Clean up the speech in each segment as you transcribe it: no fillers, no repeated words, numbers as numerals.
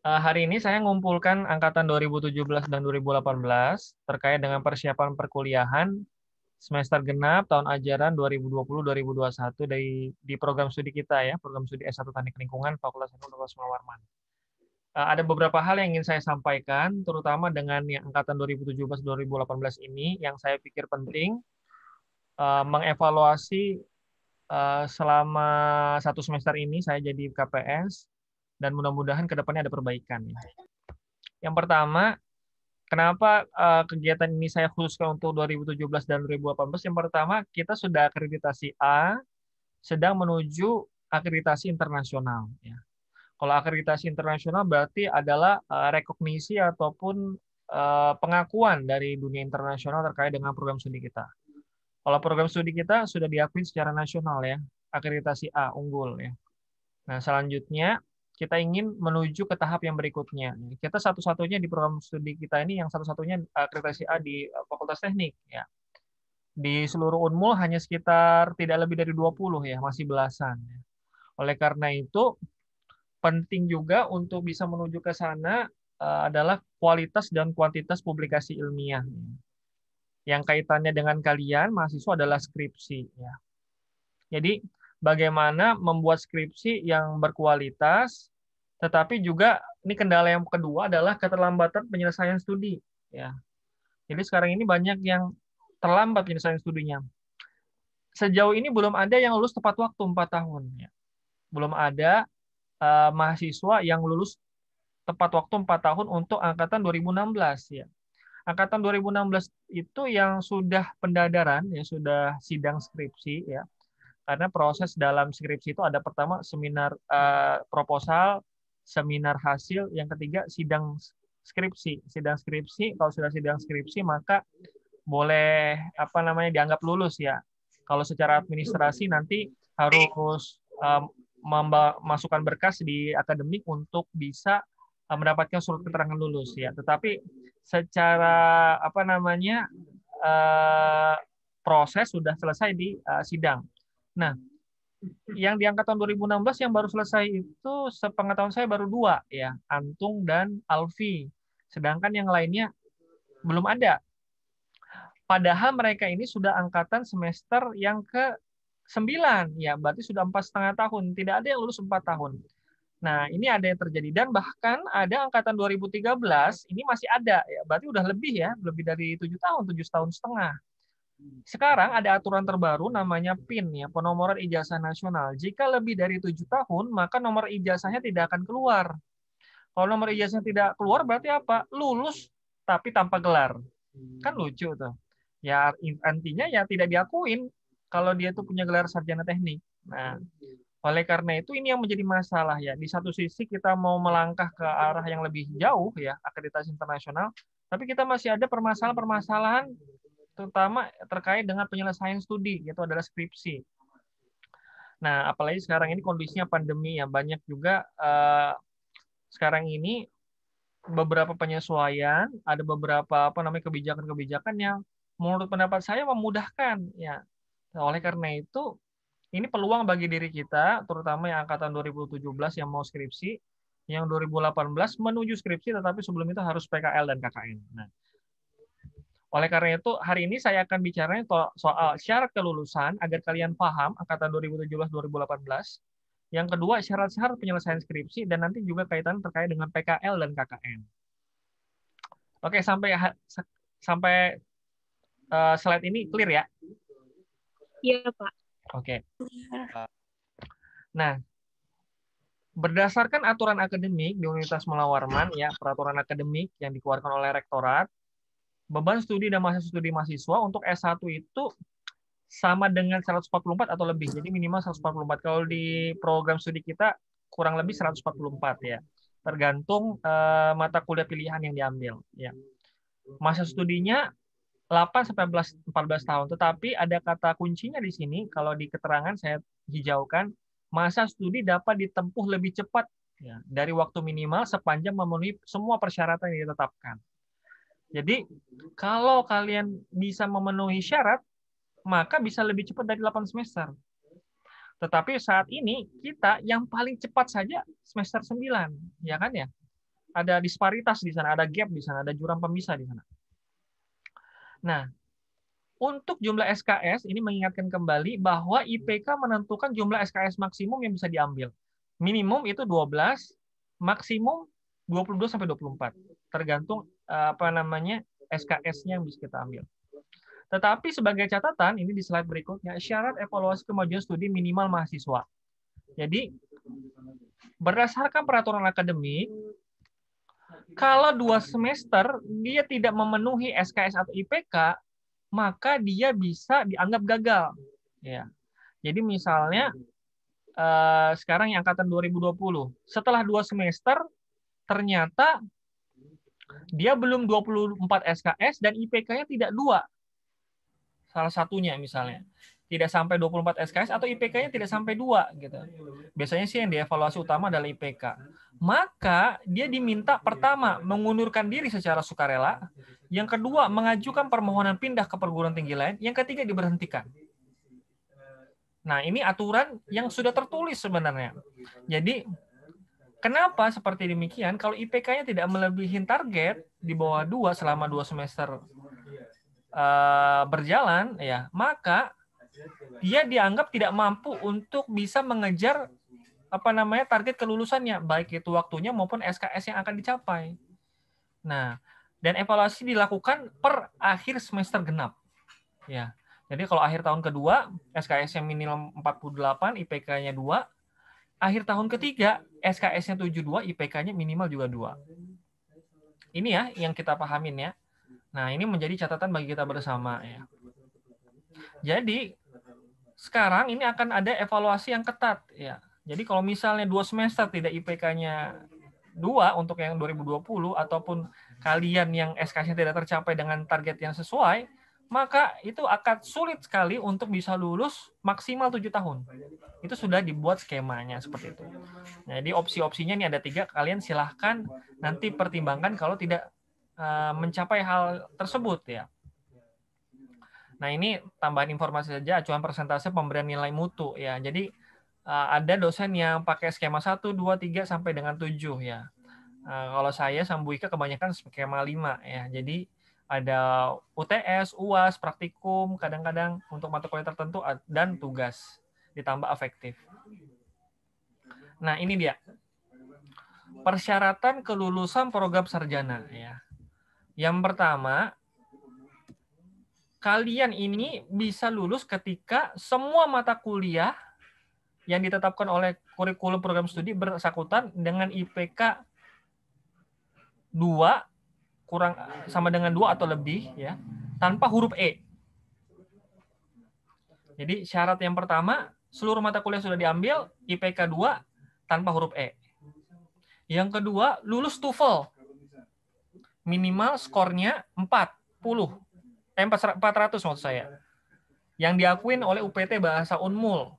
Hari ini saya mengumpulkan angkatan 2017 dan 2018 terkait dengan persiapan perkuliahan semester genap tahun ajaran 2020-2021 di program studi kita ya, program studi S1 Teknik Lingkungan Fakultas Universitas Mawarman. Ada beberapa hal yang ingin saya sampaikan, terutama dengan yang angkatan 2017-2018 ini, yang saya pikir penting mengevaluasi selama satu semester ini saya jadi KPS, dan mudah-mudahan ke depannya ada perbaikan. Yang pertama, kenapa kegiatan ini saya khususkan untuk 2017 dan 2018? Yang pertama, kita sudah akreditasi A, sedang menuju akreditasi internasional. Ya. Kalau akreditasi internasional berarti adalah rekognisi ataupun pengakuan dari dunia internasional terkait dengan program studi kita. Kalau program studi kita sudah diakui secara nasional ya, akreditasi A unggul ya. Nah, selanjutnya kita ingin menuju ke tahap yang berikutnya. Kita satu-satunya di program studi kita ini yang satu-satunya akreditasi A di Fakultas Teknik ya. Di seluruh Unmul hanya sekitar tidak lebih dari 20 ya, masih belasan. Oleh karena itu penting juga untuk bisa menuju ke sana adalah kualitas dan kuantitas publikasi ilmiah. Yang kaitannya dengan kalian mahasiswa adalah skripsi ya. Jadi bagaimana membuat skripsi yang berkualitas, tetapi juga ini kendala yang kedua adalah keterlambatan penyelesaian studi ya. Jadi sekarang ini banyak yang terlambat penyelesaian studinya. Sejauh ini belum ada yang lulus tepat waktu 4 tahun ya. Belum ada mahasiswa yang lulus tepat waktu 4 tahun untuk angkatan 2016 ya. Angkatan 2016 itu yang sudah pendadaran ya, sudah sidang skripsi ya. Karena proses dalam skripsi itu ada pertama seminar proposal, seminar hasil, yang ketiga sidang skripsi. Sidang skripsi, kalau sudah sidang skripsi maka boleh dianggap lulus ya. Kalau secara administrasi nanti harus memasukkan berkas di akademik untuk bisa mendapatkan surat keterangan lulus ya. Tetapi secara proses sudah selesai di sidang. Nah, yang di angkatan 2016 yang baru selesai itu sepengetahuan saya baru 2 ya, Antung dan Alfi. Sedangkan yang lainnya belum ada. Padahal mereka ini sudah angkatan semester yang ke-9 ya, berarti sudah 4,5 tahun. Tidak ada yang lulus 4 tahun. Nah, ini ada yang terjadi dan bahkan ada angkatan 2013 ini masih ada ya, berarti udah lebih ya, lebih dari 7 tahun, 7,5 tahun. Sekarang ada aturan terbaru namanya PIN ya, penomoran ijazah nasional. Jika lebih dari 7 tahun, maka nomor ijazahnya tidak akan keluar. Kalau nomor ijazahnya tidak keluar berarti apa? Lulus tapi tanpa gelar. Kan lucu tuh. Ya intinya ya tidak diakuin kalau dia tuh punya gelar sarjana teknik. Nah, oleh karena itu ini yang menjadi masalah ya. Di satu sisi kita mau melangkah ke arah yang lebih jauh ya, akreditasi internasional, tapi kita masih ada permasalahan-permasalahan terutama terkait dengan penyelesaian studi, yaitu adalah skripsi. Nah, apalagi sekarang ini kondisinya pandemi ya, banyak juga sekarang ini beberapa penyesuaian, ada beberapa kebijakan-kebijakan yang menurut pendapat saya memudahkan ya. Nah, oleh karena itu ini peluang bagi diri kita, terutama yang angkatan 2017 yang mau skripsi, yang 2018 menuju skripsi, tetapi sebelum itu harus PKL dan KKN. Nah, oleh karena itu, hari ini saya akan bicara soal syarat kelulusan agar kalian paham angkatan 2017-2018. Yang kedua, syarat-syarat penyelesaian skripsi dan nanti juga kaitan terkait dengan PKL dan KKN. Oke, sampai slide ini clear ya? Iya, Pak. Oke. Nah, berdasarkan aturan akademik di Universitas Mawarman ya, peraturan akademik yang dikeluarkan oleh Rektorat, beban studi dan masa studi mahasiswa untuk S1 itu sama dengan 144 atau lebih. Jadi minimal 144. Kalau di program studi kita kurang lebih 144 ya. Tergantung mata kuliah pilihan yang diambil ya. Masa studinya 8 sampai 14 tahun. Tetapi ada kata kuncinya di sini, kalau di keterangan saya hijaukan, masa studi dapat ditempuh lebih cepat ya, dari waktu minimal sepanjang memenuhi semua persyaratan yang ditetapkan. Jadi kalau kalian bisa memenuhi syarat, maka bisa lebih cepat dari 8 semester. Tetapi saat ini kita yang paling cepat saja semester 9, ya kan ya? Ada disparitas di sana, ada gap di sana, ada jurang pemisah di sana. Nah, untuk jumlah SKS ini mengingatkan kembali bahwa IPK menentukan jumlah SKS maksimum yang bisa diambil. Minimum itu 12, maksimum 22 sampai 24. Tergantung SKS-nya yang bisa kita ambil. Tetapi sebagai catatan, ini di slide berikutnya, syarat evaluasi kemajuan studi minimal mahasiswa. Jadi, berdasarkan peraturan akademik, kalau 2 semester dia tidak memenuhi SKS atau IPK, maka dia bisa dianggap gagal. Ya. Jadi misalnya sekarang yang angkatan 2020, setelah 2 semester ternyata dia belum 24 SKS dan IPK-nya tidak 2. Salah satunya misalnya tidak sampai 24 SKS atau IPK-nya tidak sampai 2 gitu. Biasanya sih yang dievaluasi utama adalah IPK. Maka dia diminta pertama mengundurkan diri secara sukarela, yang kedua mengajukan permohonan pindah ke perguruan tinggi lain, yang ketiga diberhentikan. Nah, ini aturan yang sudah tertulis sebenarnya. Jadi kenapa seperti demikian? Kalau IPK-nya tidak melebihi target di bawah 2 selama 2 semester berjalan, ya, maka dia dianggap tidak mampu untuk bisa mengejar target kelulusannya, baik itu waktunya maupun SKS yang akan dicapai. Nah, dan evaluasi dilakukan per akhir semester genap. Ya. Jadi kalau akhir tahun kedua, SKS-nya minimal 48, IPK-nya 2. Akhir tahun ketiga, SKS-nya 72, IPK-nya minimal juga 2. Ini ya yang kita pahamin ya. Nah, ini menjadi catatan bagi kita bersama ya. Jadi sekarang ini akan ada evaluasi yang ketat ya. Jadi kalau misalnya 2 semester tidak IPK-nya 2 untuk yang 2020 ataupun kalian yang SKS-nya tidak tercapai dengan target yang sesuai, maka itu akan sulit sekali untuk bisa lulus maksimal 7 tahun. Itu sudah dibuat skemanya seperti itu. Jadi opsi-opsinya ini ada 3, kalian silahkan nanti pertimbangkan kalau tidak mencapai hal tersebut ya. Nah, ini tambahan informasi saja, acuan persentase pemberian nilai mutu ya. Jadi ada dosen yang pakai skema 1, 2, 3 sampai dengan 7 ya. Kalau saya sama Bu Ika kebanyakan skema 5 ya. Jadi ada UTS, UAS, praktikum, kadang-kadang untuk mata kuliah tertentu dan tugas ditambah afektif. Nah, ini dia. Persyaratan kelulusan program sarjana ya. Yang pertama, kalian ini bisa lulus ketika semua mata kuliah yang ditetapkan oleh kurikulum program studi bersangkutan dengan IPK 2 kurang sama dengan 2 atau lebih ya, tanpa huruf E. Jadi syarat yang pertama, seluruh mata kuliah sudah diambil, IPK 2 tanpa huruf E. Yang kedua, lulus TOEFL. Minimal skornya 40. 400 maksud saya. Yang diakuin oleh UPT Bahasa Unmul.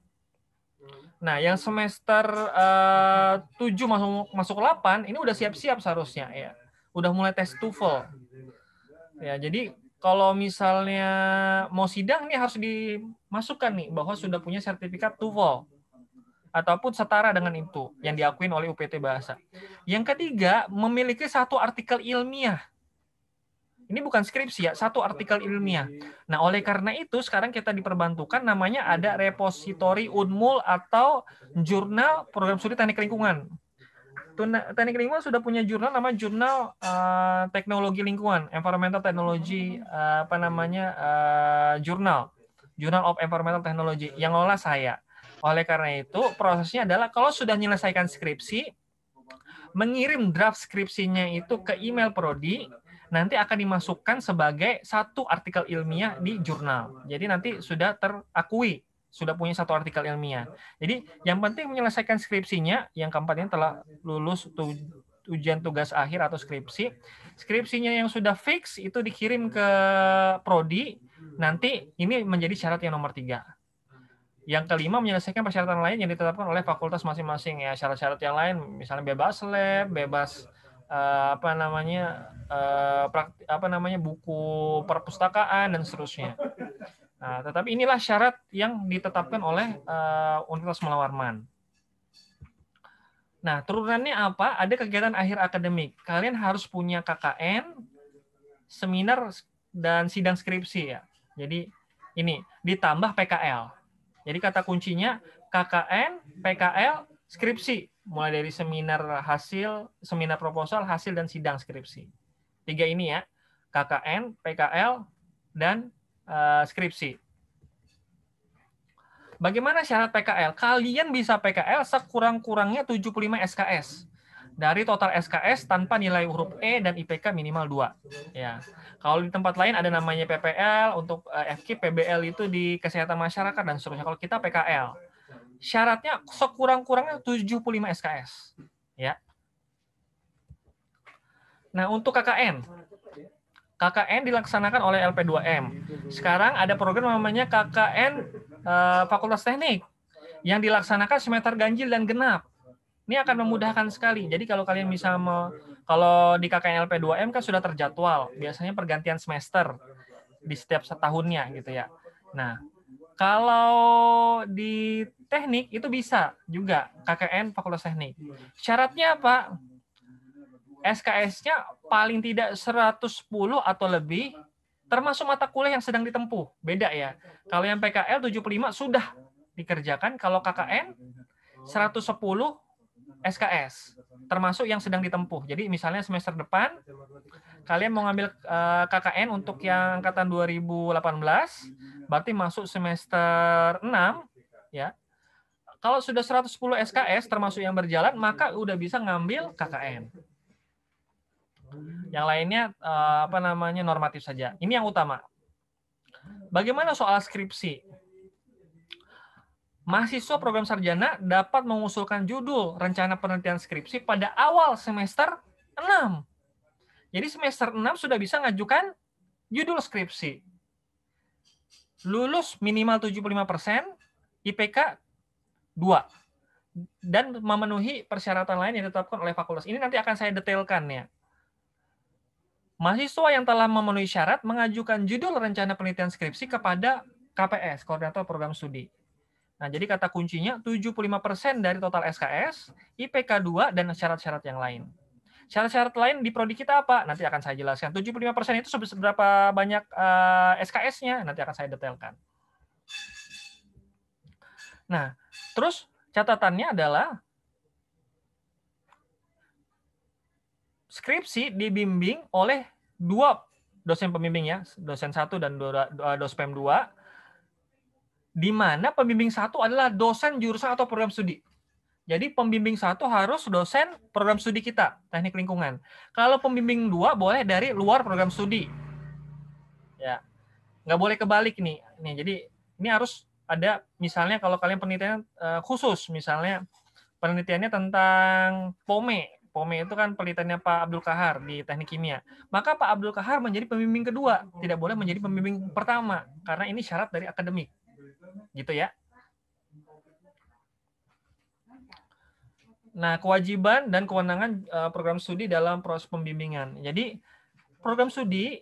Nah, yang semester 7 masuk 8, ini udah siap-siap seharusnya ya. Udah mulai tes TOEFL. Ya, jadi kalau misalnya mau sidang nih harus dimasukkan nih bahwa sudah punya sertifikat TOEFL ataupun setara dengan itu yang diakuin oleh UPT Bahasa. Yang ketiga, memiliki 1 artikel ilmiah. Ini bukan skripsi ya, 1 artikel ilmiah. Nah, oleh karena itu sekarang kita diperbantukan namanya ada repositori Unmul atau jurnal program studi teknik lingkungan. Teknik lingkungan sudah punya jurnal nama jurnal teknologi lingkungan, environmental technology jurnal of environmental technology yang olah saya. Oleh karena itu prosesnya adalah kalau sudah menyelesaikan skripsi, mengirim draft skripsinya itu ke email prodi, nanti akan dimasukkan sebagai 1 artikel ilmiah di jurnal. Jadi nanti sudah terakui, sudah punya 1 artikel ilmiah. Jadi yang penting menyelesaikan skripsinya, yang keempatnya telah lulus ujian tugas akhir atau skripsi. Skripsinya yang sudah fix itu dikirim ke prodi, nanti ini menjadi syarat yang nomor 3. Yang kelima, menyelesaikan persyaratan lain yang ditetapkan oleh fakultas masing-masing ya. Syarat-syarat yang lain misalnya bebas lab, bebas buku perpustakaan dan seterusnya. Nah, tetapi inilah syarat yang ditetapkan oleh Universitas Mula Warman. Nah, turunannya apa? Ada kegiatan akhir akademik. Kalian harus punya KKN, seminar, dan sidang skripsi ya. Jadi ini ditambah PKL. Jadi kata kuncinya KKN, PKL, skripsi. Mulai dari seminar hasil, seminar proposal, hasil, dan sidang skripsi. 3 ini ya. KKN, PKL, dan skripsi. Bagaimana syarat PKL? Kalian bisa PKL sekurang-kurangnya 75 SKS. Dari total SKS tanpa nilai huruf E dan IPK minimal 2. Ya. Kalau di tempat lain ada namanya PPL, untuk FKIP, PBL itu di kesehatan masyarakat dan seterusnya. Kalau kita PKL. Syaratnya sekurang-kurangnya 75 SKS. Ya. Nah, untuk KKN. KKN dilaksanakan oleh LP2M. Sekarang ada program namanya KKN Fakultas Teknik yang dilaksanakan semester ganjil dan genap. Ini akan memudahkan sekali. Jadi kalau kalian bisa kalau di KKN LP2M kan sudah terjadwal, biasanya pergantian semester di setiap setahunnya gitu ya. Nah, kalau di teknik itu bisa juga KKN Fakultas Teknik. Syaratnya apa? SKS-nya paling tidak 110 atau lebih, termasuk mata kuliah yang sedang ditempuh. Beda ya. Kalau yang PKL 75 sudah dikerjakan, kalau KKN 110 SKS, termasuk yang sedang ditempuh. Jadi misalnya semester depan, kalian mau ngambil KKN untuk yang angkatan 2018, berarti masuk semester 6, ya. Kalau sudah 110 SKS, termasuk yang berjalan, maka udah bisa ngambil KKN. Yang lainnya normatif saja. Ini yang utama. Bagaimana soal skripsi? Mahasiswa program sarjana dapat mengusulkan judul rencana penelitian skripsi pada awal semester 6. Jadi semester 6 sudah bisa ngajukan judul skripsi. Lulus minimal 75%, IPK 2. Dan memenuhi persyaratan lain yang ditetapkan oleh fakultas. Ini nanti akan saya detailkan ya. Mahasiswa yang telah memenuhi syarat mengajukan judul rencana penelitian skripsi kepada KPS, Koordinator Program Studi. Nah, jadi kata kuncinya 75% dari total SKS, IPK 2, dan syarat-syarat yang lain. Syarat-syarat lain di prodi kita apa? Nanti akan saya jelaskan. 75% itu seberapa banyak SKS-nya? Nanti akan saya detailkan. Nah, terus catatannya adalah skripsi dibimbing oleh 2 dosen pembimbing ya, dosen 1 dan dospem 2, di mana pembimbing 1 adalah dosen jurusan atau program studi. Jadi pembimbing 1 harus dosen program studi kita, teknik lingkungan. Kalau pembimbing 2 boleh dari luar program studi. Ya, nggak boleh kebalik nih. Jadi ini harus ada, misalnya kalau kalian penelitian khusus, misalnya penelitiannya tentang POME. POME itu kan penelitiannya Pak Abdul Kahar di teknik kimia. Maka Pak Abdul Kahar menjadi pembimbing kedua, tidak boleh menjadi pembimbing pertama, karena ini syarat dari akademik. Gitu ya. Nah, kewajiban dan kewenangan program studi dalam proses pembimbingan. Jadi, program studi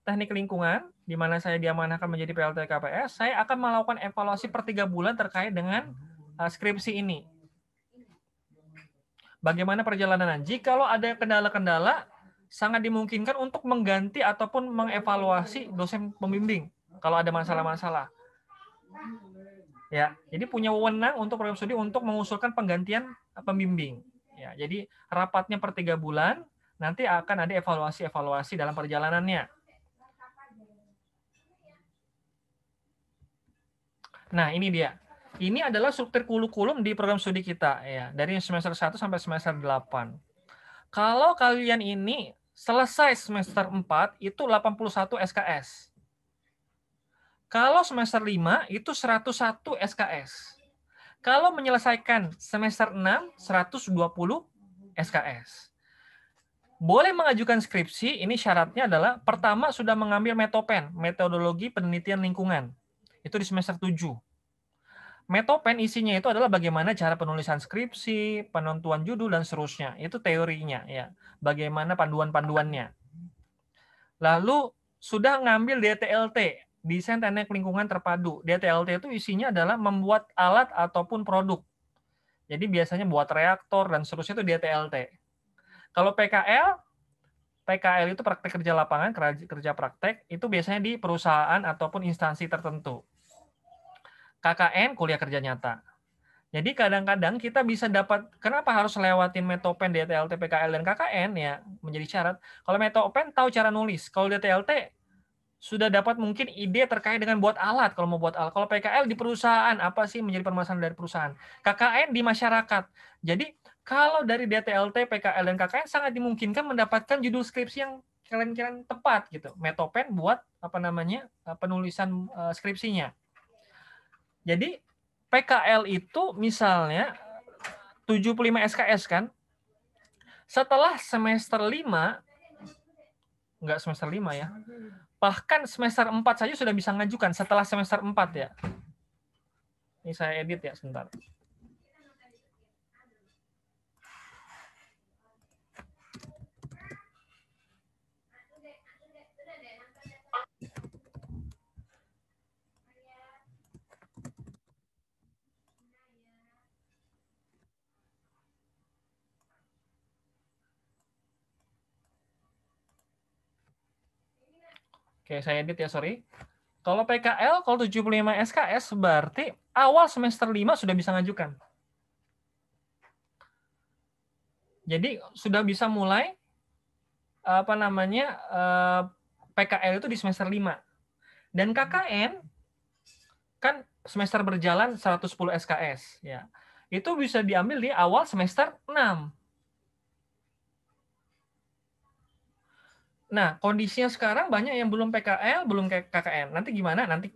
teknik lingkungan, di mana saya diamanahkan menjadi PLT KPS, saya akan melakukan evaluasi per 3 bulan terkait dengan skripsi ini. Bagaimana perjalanannya? Jikalau ada kendala-kendala, sangat dimungkinkan untuk mengganti ataupun mengevaluasi dosen pembimbing kalau ada masalah-masalah. Ya, jadi punya wewenang untuk program studi untuk mengusulkan penggantian pembimbing. Ya, jadi rapatnya per 3 bulan, nanti akan ada evaluasi-evaluasi dalam perjalanannya. Nah, ini dia. Ini adalah struktur kurikulum di program studi kita ya, dari semester 1 sampai semester 8. Kalau kalian ini selesai semester 4 itu 81 SKS. Kalau semester 5 itu 101 SKS. Kalau menyelesaikan semester 6 120 SKS. Boleh mengajukan skripsi, ini syaratnya adalah pertama sudah mengambil metopen, metodologi penelitian lingkungan. Itu di semester 7. Metopen isinya itu adalah bagaimana cara penulisan skripsi, penentuan judul, dan seterusnya. Itu teorinya ya. Bagaimana panduan-panduannya. Lalu sudah ngambil DTLT, desain teknik lingkungan terpadu. DTLT itu isinya adalah membuat alat ataupun produk. Jadi biasanya buat reaktor dan seterusnya itu DTLT. Kalau PKL itu praktek kerja lapangan, kerja praktek, itu biasanya di perusahaan ataupun instansi tertentu. KKN, kuliah kerja nyata. Jadi kadang-kadang kita bisa dapat, kenapa harus lewatin Metopen, DTLT, PKL, dan KKN, ya menjadi syarat. Kalau Metopen tahu cara nulis, kalau DTLT sudah dapat mungkin ide terkait dengan buat alat, kalau mau buat alat. Kalau PKL di perusahaan, apa sih menjadi permasalahan dari perusahaan. KKN di masyarakat. Jadi kalau dari DTLT, PKL, dan KKN sangat dimungkinkan mendapatkan judul skripsi yang kalian tepat gitu. Metopen buat penulisan skripsinya. Jadi PKL itu misalnya 75 SKS kan. Setelah semester 5, enggak semester 5 ya. Bahkan semester 4 saja sudah bisa ngajukan setelah semester 4 ya. Ini saya edit ya sebentar. Oke, saya edit ya, sorry. Kalau PKL, kalau 75 SKS, berarti awal semester 5 sudah bisa ngajukan. Jadi sudah bisa mulai PKL itu di semester 5. Dan KKN kan semester berjalan 110 SKS ya. Itu bisa diambil di awal semester 6. Nah, kondisinya sekarang banyak yang belum PKL, belum KKN. Nanti gimana? Nanti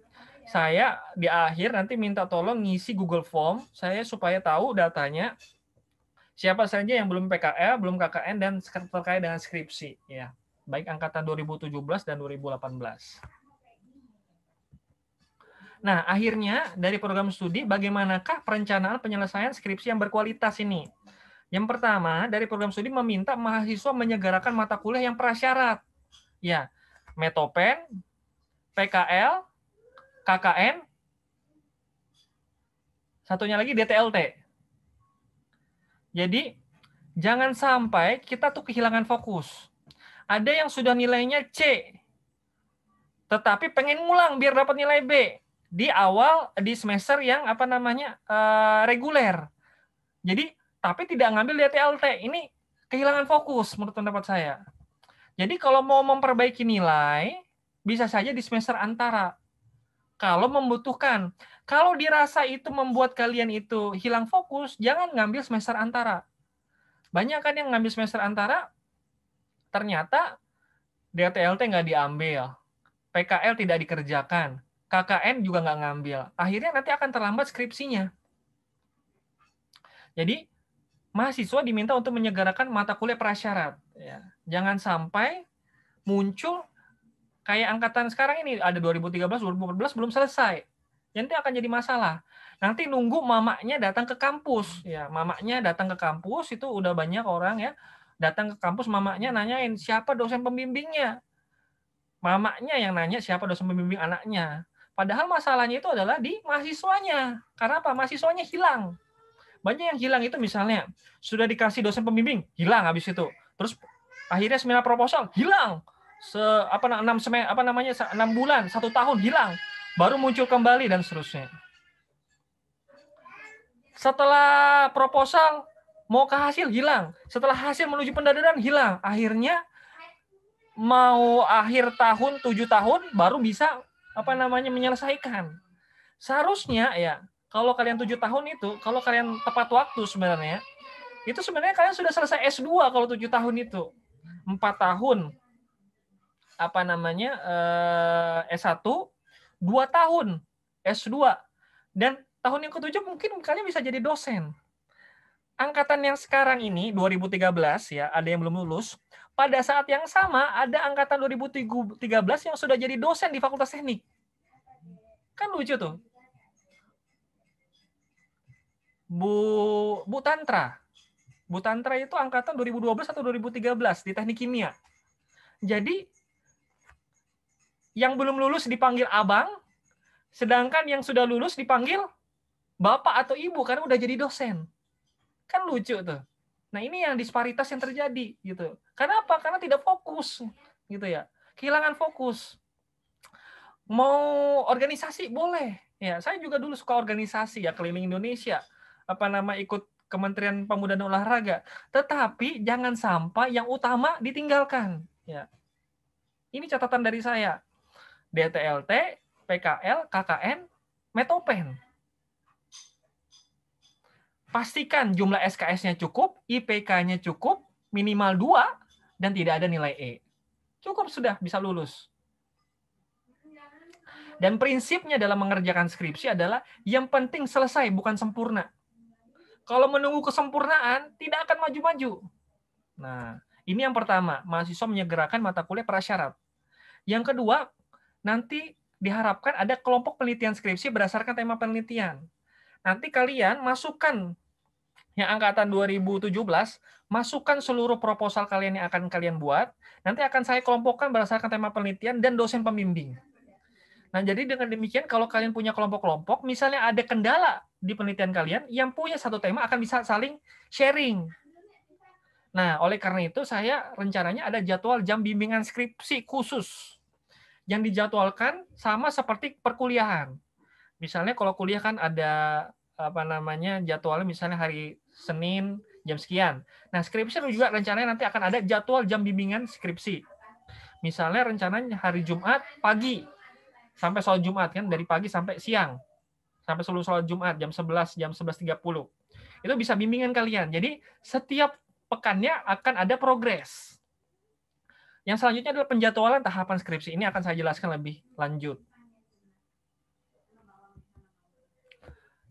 saya di akhir nanti minta tolong ngisi Google Form saya supaya tahu datanya siapa saja yang belum PKL, belum KKN, dan terkait dengan skripsi ya. Baik angkatan 2017 dan 2018. Nah, akhirnya dari program studi bagaimanakah perencanaan penyelesaian skripsi yang berkualitas ini? Yang pertama, dari program studi meminta mahasiswa menyegarakan mata kuliah yang prasyarat. Ya, Metopen, PKL, KKN, satunya lagi DTLT. Jadi, jangan sampai kita tuh kehilangan fokus. Ada yang sudah nilainya C, tetapi pengen ngulang biar dapat nilai B di semester yang reguler. Jadi, tapi tidak ngambil DTLT. Ini kehilangan fokus menurut pendapat saya. Jadi kalau mau memperbaiki nilai, bisa saja di semester antara. Kalau membutuhkan. Kalau dirasa itu membuat kalian itu hilang fokus, jangan ngambil semester antara. Banyak kan yang ngambil semester antara, ternyata DTLT nggak diambil, PKL tidak dikerjakan, KKN juga nggak ngambil. Akhirnya nanti akan terlambat skripsinya. Jadi, mahasiswa diminta untuk menyegarakan mata kuliah prasyarat. Ya. Jangan sampai muncul kayak angkatan sekarang ini, ada 2013, 2014 belum selesai. Nanti akan jadi masalah. Nanti nunggu mamanya datang ke kampus. Ya, mamanya datang ke kampus, itu udah banyak orang ya, datang ke kampus, mamanya nanyain, siapa dosen pembimbingnya? Mamanya yang nanya siapa dosen pembimbing anaknya. Padahal masalahnya itu adalah di mahasiswanya. Karena apa? Mahasiswanya hilang. Banyak yang hilang itu misalnya sudah dikasih dosen pembimbing, hilang habis itu. Terus akhirnya seminar proposal hilang. 6 bulan, 1 tahun hilang. Baru muncul kembali dan seterusnya. Setelah proposal mau ke hasil hilang. Setelah hasil menuju pendadaran hilang. Akhirnya mau akhir tahun 7 tahun baru bisa menyelesaikan. Seharusnya ya kalau kalian 7 tahun itu, kalau kalian tepat waktu sebenarnya, itu sebenarnya kalian sudah selesai S2 kalau 7 tahun itu. 4 tahun S1, 2 tahun S2, dan tahun yang ke-7 mungkin kalian bisa jadi dosen. Angkatan yang sekarang ini 2013 ya, ada yang belum lulus. Pada saat yang sama ada angkatan 2013 yang sudah jadi dosen di Fakultas Teknik. Kan lucu tuh. Bu Tantra. Bu Tantra itu angkatan 2012 atau 2013 di Teknik Kimia. Jadi yang belum lulus dipanggil abang, sedangkan yang sudah lulus dipanggil bapak atau ibu karena udah jadi dosen. Kan lucu tuh. Nah, ini yang disparitas yang terjadi gitu. Karena apa? Karena tidak fokus gitu ya. Kehilangan fokus. Mau organisasi boleh. Ya, saya juga dulu suka organisasi ya, keliling Indonesia. Ikut Kementerian Pemuda dan Olahraga. Tetapi jangan sampai yang utama ditinggalkan, ya. Ini catatan dari saya. DTLT, PKL, KKN, Metopen. Pastikan jumlah SKS-nya cukup, IPK-nya cukup, minimal 2, dan tidak ada nilai E. Cukup sudah bisa lulus. Dan prinsipnya dalam mengerjakan skripsi adalah yang penting selesai, bukan sempurna. Kalau menunggu kesempurnaan, tidak akan maju-maju. Nah, ini yang pertama, mahasiswa menyegerakan mata kuliah prasyarat. Yang kedua, nanti diharapkan ada kelompok penelitian skripsi berdasarkan tema penelitian. Nanti kalian masukkan yang angkatan 2017, masukkan seluruh proposal kalian yang akan kalian buat, nanti akan saya kelompokkan berdasarkan tema penelitian dan dosen pembimbing. Nah, jadi dengan demikian kalau kalian punya kelompok-kelompok, misalnya ada kendala di penelitian kalian, yang punya satu tema akan bisa saling sharing. Nah, oleh karena itu saya rencananya ada jadwal jam bimbingan skripsi khusus yang dijadwalkan sama seperti perkuliahan. Misalnya kalau kuliah kan ada jadwalnya misalnya hari Senin jam sekian. Nah, skripsi juga rencananya nanti akan ada jadwal jam bimbingan skripsi. Misalnya rencananya hari Jumat pagi sampai sholat Jumat kan, dari pagi sampai siang. Sampai seluruh sholat Jumat jam 11, jam 11.30. Itu bisa bimbingan kalian. Jadi setiap pekannya akan ada progres. Yang selanjutnya adalah penjadwalan tahapan skripsi. Ini akan saya jelaskan lebih lanjut.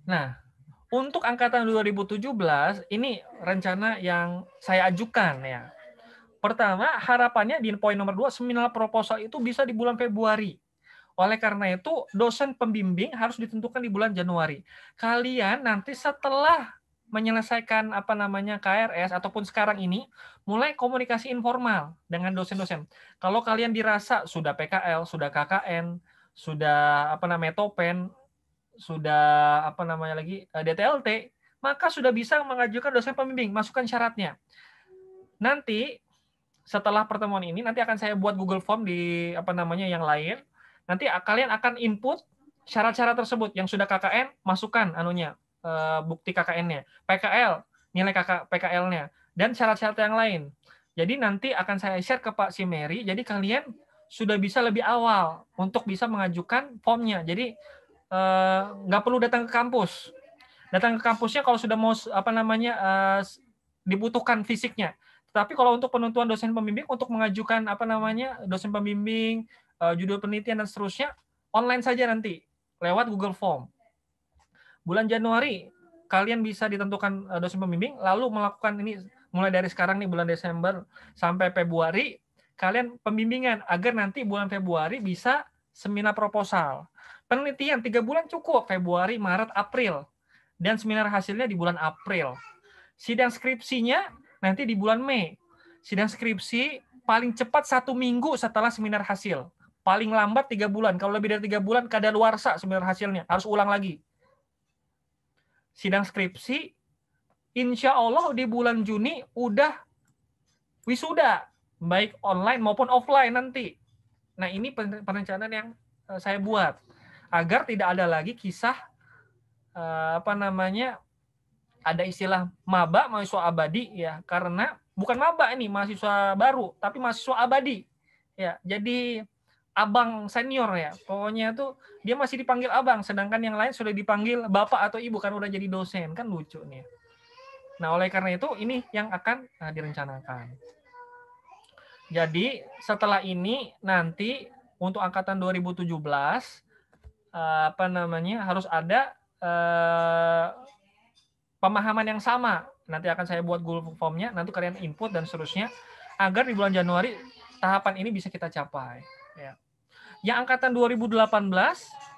Nah, untuk angkatan 2017, ini rencana yang saya ajukan ya. Pertama, harapannya di poin nomor 2, seminar proposal itu bisa di bulan Februari. Oleh karena itu, dosen pembimbing harus ditentukan di bulan Januari. Kalian nanti setelah menyelesaikan KRS ataupun sekarang ini, mulai komunikasi informal dengan dosen-dosen. Kalau kalian dirasa sudah PKL, sudah KKN, sudah Topen, sudah DTLT, maka sudah bisa mengajukan dosen pembimbing, masukkan syaratnya. Nanti setelah pertemuan ini nanti akan saya buat Google Form di yang lain. Nanti kalian akan input syarat-syarat tersebut. Yang sudah KKN masukkan bukti KKN-nya, PKL nilai PKL-nya, dan syarat-syarat yang lain. Jadi nanti akan saya share ke Pak Simeri. Jadi kalian sudah bisa lebih awal untuk bisa mengajukan formnya. Jadi nggak perlu datang ke kampus. Datang ke kampusnya kalau sudah mau dibutuhkan fisiknya. Tapi kalau untuk penentuan dosen pembimbing untuk mengajukan dosen pembimbing, judul penelitian dan seterusnya online saja nanti lewat Google Form. Bulan Januari kalian bisa ditentukan dosen pembimbing, lalu melakukan ini mulai dari sekarang nih bulan Desember sampai Februari kalian pembimbingan agar nanti bulan Februari bisa seminar proposal. Penelitian 3 bulan cukup, Februari, Maret, April. Dan seminar hasilnya di bulan April. Sidang skripsinya nanti di bulan Mei. Sidang skripsi paling cepat 1 minggu setelah seminar hasil. Paling lambat 3 bulan. Kalau lebih dari 3 bulan, kadaluarsa seminar hasilnya. Harus ulang lagi. Sidang skripsi, insya Allah di bulan Juni udah wisuda. Baik online maupun offline nanti. Nah, ini perencanaan yang saya buat. Agar tidak ada lagi kisah ada istilah maba mahasiswa abadi ya, karena bukan maba ini mahasiswa baru tapi mahasiswa abadi ya. Jadi abang senior ya, pokoknya tuh dia masih dipanggil abang sedangkan yang lain sudah dipanggil bapak atau ibu kan udah jadi dosen, kan lucu nih. Nah, oleh karena itu ini yang akan direncanakan. Jadi setelah ini nanti untuk angkatan 2017 harus ada pemahaman yang sama. Nanti akan saya buat Google Form-nya, nanti kalian input dan seterusnya agar di bulan Januari tahapan ini bisa kita capai. Ya. Yang angkatan 2018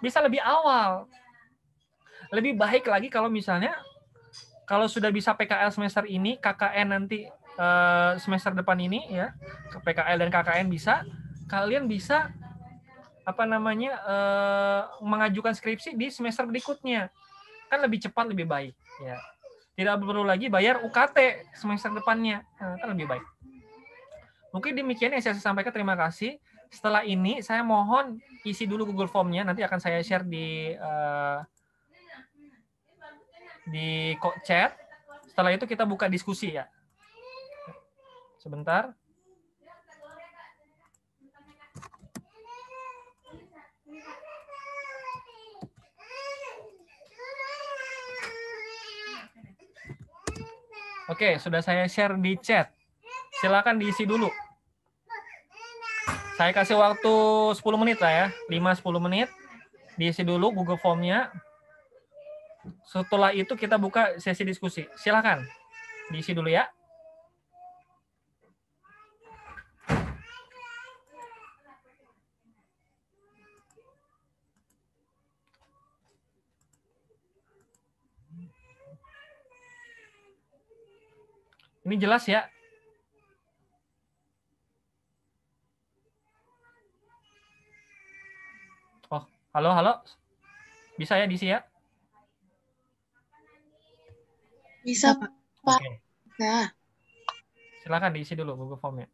bisa lebih awal. Lebih baik lagi kalau misalnya kalau sudah bisa PKL semester ini, KKN nanti semester depan ini ya, PKL dan KKN bisa, kalian bisa apa namanya mengajukan skripsi di semester berikutnya, kan lebih cepat lebih baik ya. Tidak perlu lagi bayar UKT semester depannya, kan lebih baik. Mungkin demikian yang saya sampaikan, terima kasih. Setelah ini saya mohon isi dulu Google Form-nya, nanti akan saya share di chat. Setelah itu kita buka diskusi ya. Sebentar. Oke, sudah saya share di chat. Silakan diisi dulu. Saya kasih waktu 10 menit lah ya, 5-10 menit. Diisi dulu Google Form-nya. Setelah itu kita buka sesi diskusi. Silakan diisi dulu ya. Ini jelas ya? Oh, halo. Bisa ya diisi ya? Bisa, Pak. Oke. Nah, Silakan diisi dulu Google Form-nya.